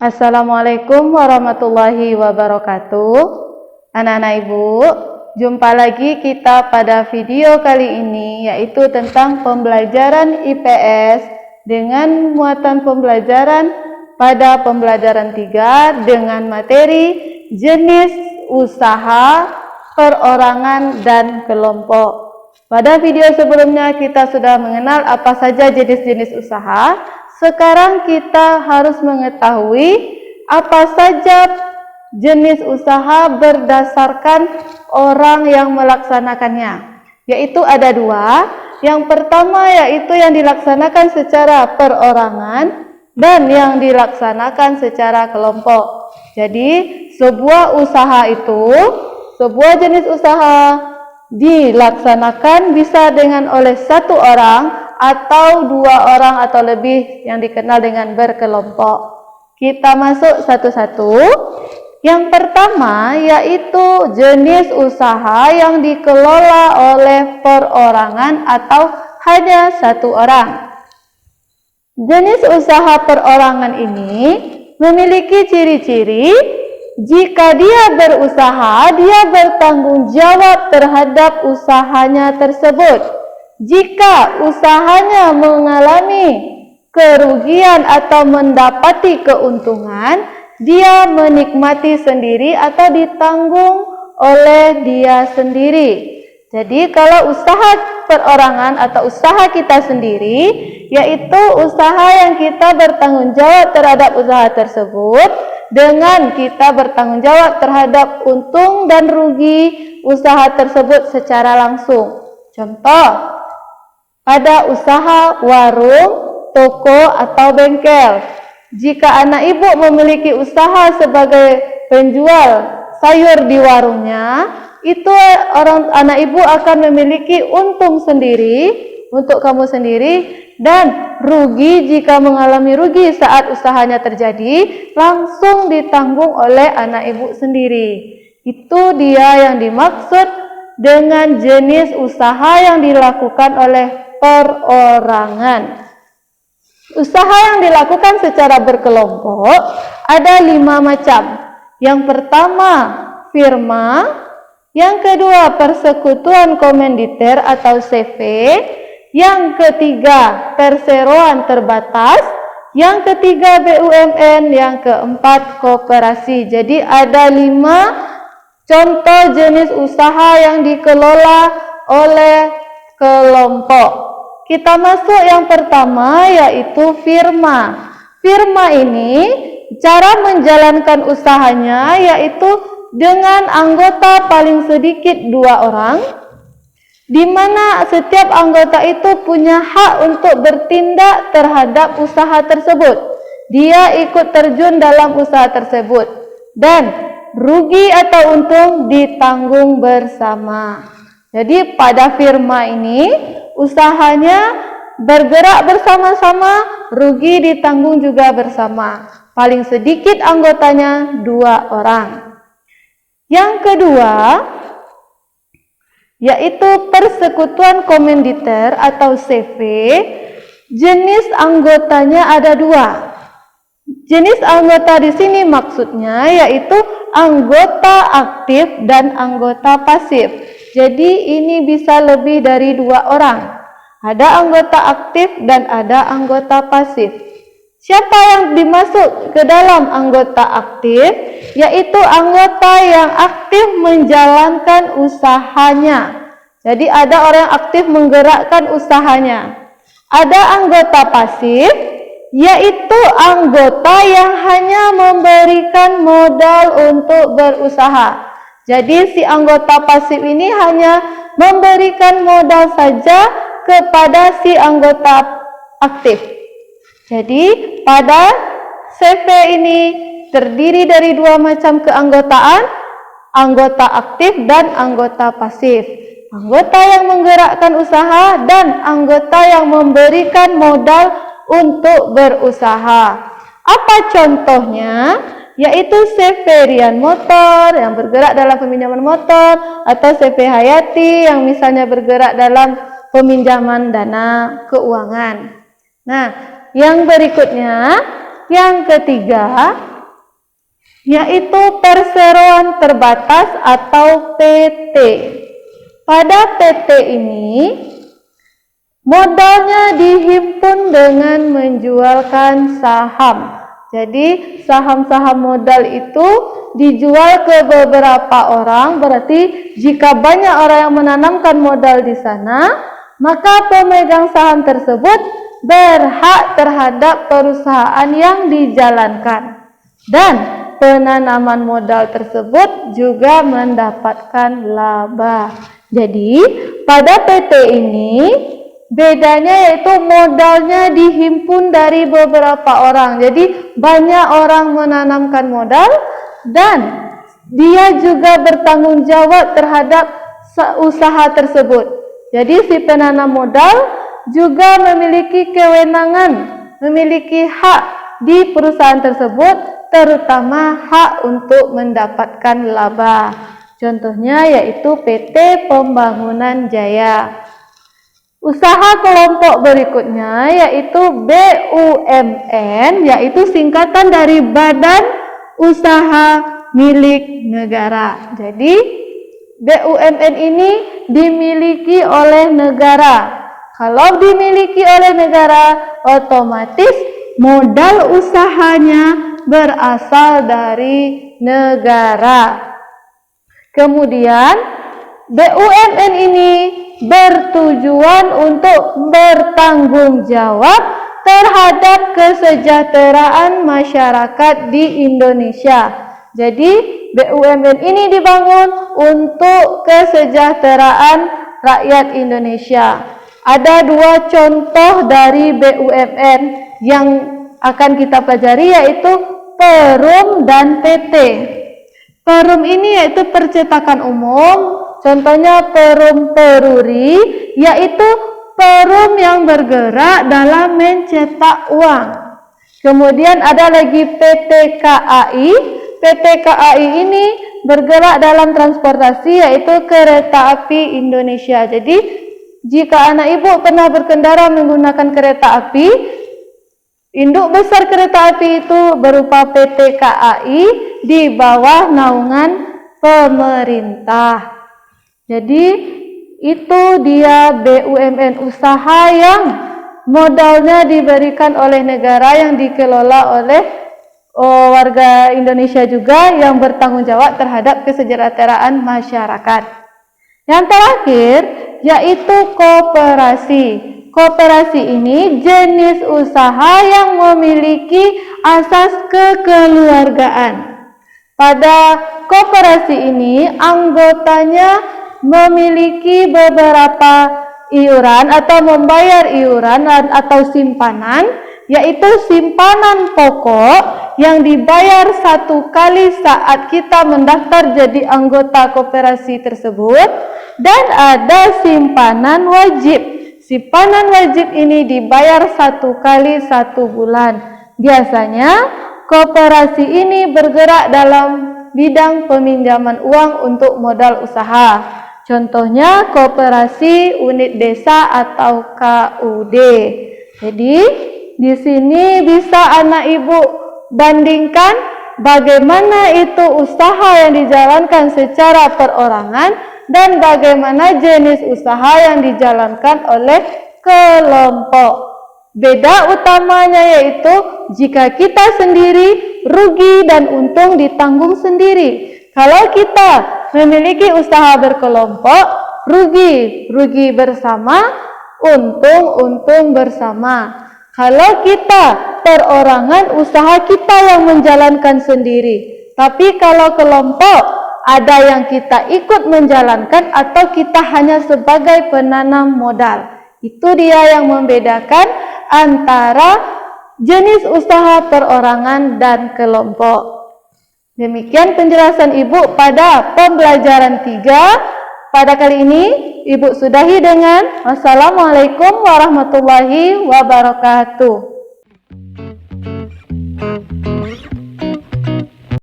Assalamualaikum warahmatullahi wabarakatuh. Anak-anak ibu, jumpa lagi kita pada video kali ini, yaitu tentang pembelajaran IPS dengan muatan pembelajaran pada pembelajaran 3 dengan materi jenis usaha, perorangan, dan kelompok. Pada video sebelumnya kita sudah mengenal apa saja jenis-jenis usaha. Sekarang kita harus mengetahui apa saja jenis usaha berdasarkan orang yang melaksanakannya. Yaitu ada 2. Yang pertama yaitu yang dilaksanakan secara perorangan dan yang dilaksanakan secara kelompok. Jadi sebuah usaha itu, sebuah jenis usaha dilaksanakan bisa dengan oleh 1 orang atau 2 orang atau lebih yang dikenal dengan berkelompok. Kita masuk satu-satu. Yang pertama yaitu jenis usaha yang dikelola oleh perorangan atau hanya 1 orang. Jenis usaha perorangan ini memiliki ciri-ciri. Jika dia berusaha, dia bertanggung jawab terhadap usahanya tersebut. Jika usahanya mengalami kerugian atau mendapati keuntungan, dia menikmati sendiri atau ditanggung oleh dia sendiri. Jadi kalau usaha perorangan atau usaha kita sendiri, yaitu usaha yang kita bertanggung jawab terhadap usaha tersebut, dengan kita bertanggung jawab terhadap untung dan rugi usaha tersebut secara langsung. Contoh, ada usaha warung, toko, atau bengkel. Jika anak ibu memiliki usaha sebagai penjual sayur di warungnya, itu anak ibu akan memiliki untung sendiri untuk kamu sendiri, dan rugi jika mengalami rugi saat usahanya terjadi, langsung ditanggung oleh anak ibu sendiri. Itu dia yang dimaksud dengan jenis usaha yang dilakukan oleh perorangan. Usaha yang dilakukan secara berkelompok ada 5 macam. Yang pertama, firma. Yang kedua, persekutuan komanditer atau CV. Yang ketiga, perseroan terbatas. Yang ketiga, BUMN. Yang keempat, koperasi. Jadi ada 5 contoh jenis usaha yang dikelola oleh kelompok. Kita masuk yang pertama yaitu firma. Firma ini cara menjalankan usahanya yaitu dengan anggota paling sedikit 2 orang, di mana setiap anggota itu punya hak untuk bertindak terhadap usaha tersebut. Dia ikut terjun dalam usaha tersebut dan rugi atau untung ditanggung bersama. Jadi pada firma ini usahanya bergerak bersama-sama, rugi ditanggung juga bersama. Paling sedikit anggotanya 2 orang. Yang kedua yaitu persekutuan komanditer atau CV. Jenis anggotanya ada 2. Jenis anggota di sini maksudnya yaitu anggota aktif dan anggota pasif. Jadi ini bisa lebih dari 2 orang. Ada anggota aktif dan ada anggota pasif. Siapa yang dimasuk ke dalam anggota aktif? Yaitu anggota yang aktif menjalankan usahanya. Jadi ada orang yang aktif menggerakkan usahanya. Ada anggota pasif, yaitu anggota yang hanya memberikan modal untuk berusaha. Jadi si anggota pasif ini hanya memberikan modal saja kepada si anggota aktif. Jadi pada CV ini terdiri dari 2 macam keanggotaan, anggota aktif dan anggota pasif. Anggota yang menggerakkan usaha dan anggota yang memberikan modal untuk berusaha. Apa contohnya? Yaitu CV Rian Motor yang bergerak dalam peminjaman motor, atau CV Hayati yang misalnya bergerak dalam peminjaman dana keuangan. Nah, yang berikutnya, yang ketiga yaitu perseroan terbatas atau PT. Pada PT ini, modalnya dihimpun dengan menjualkan saham. Jadi, saham-saham modal itu dijual ke beberapa orang, berarti jika banyak orang yang menanamkan modal di sana, maka pemegang saham tersebut berhak terhadap perusahaan yang dijalankan. Dan penanaman modal tersebut juga mendapatkan laba. Jadi, pada PT ini bedanya yaitu modalnya dihimpun dari beberapa orang. Jadi, banyak orang menanamkan modal dan dia juga bertanggung jawab terhadap usaha tersebut. Jadi, si penanam modal juga memiliki kewenangan, memiliki hak di perusahaan tersebut, terutama hak untuk mendapatkan laba. Contohnya yaitu PT Pembangunan Jaya. Usaha kelompok berikutnya yaitu BUMN, yaitu singkatan dari Badan Usaha Milik Negara. Jadi BUMN ini dimiliki oleh negara. Kalau dimiliki oleh negara, otomatis modal usahanya berasal dari negara. Kemudian BUMN ini bertujuan untuk bertanggung jawab terhadap kesejahteraan masyarakat di Indonesia. Jadi BUMN ini dibangun untuk kesejahteraan rakyat Indonesia. Ada dua contoh dari BUMN yang akan kita pelajari, yaitu Perum dan PT. Perum ini yaitu percetakan umum, contohnya Perum Peruri, yaitu perum yang bergerak dalam mencetak uang. Kemudian ada lagi PT KAI. PT KAI ini bergerak dalam transportasi, yaitu Kereta Api Indonesia. Jadi, jika anak ibu pernah berkendara menggunakan kereta api, induk besar kereta api itu berupa PT KAI di bawah naungan pemerintah. Jadi itu dia BUMN, usaha yang modalnya diberikan oleh negara, yang dikelola oleh warga Indonesia juga, yang bertanggung jawab terhadap kesejahteraan masyarakat. Yang terakhir yaitu koperasi. Koperasi ini jenis usaha yang memiliki asas kekeluargaan. Pada koperasi ini, anggotanya memiliki beberapa iuran atau membayar iuran atau simpanan, yaitu simpanan pokok yang dibayar satu kali saat kita mendaftar jadi anggota koperasi tersebut, dan ada simpanan wajib. Simpanan wajib ini dibayar satu kali 1 bulan. Biasanya koperasi ini bergerak dalam bidang peminjaman uang untuk modal usaha. Contohnya koperasi unit desa atau KUD. Jadi di sini bisa anak ibu bandingkan bagaimana itu usaha yang dijalankan secara perorangan dan bagaimana jenis usaha yang dijalankan oleh kelompok. Beda utamanya yaitu jika kita sendiri, rugi dan untung ditanggung sendiri. Kalau kita memiliki usaha berkelompok, rugi bersama, untung bersama. Kalau kita perorangan, usaha kita yang menjalankan sendiri. Tapi kalau kelompok, ada yang kita ikut menjalankan atau kita hanya sebagai penanam modal. Itu dia yang membedakan antara jenis usaha perorangan dan kelompok. Demikian penjelasan Ibu pada pembelajaran 3. Pada kali ini Ibu sudahi dengan Wassalamualaikum warahmatullahi wabarakatuh.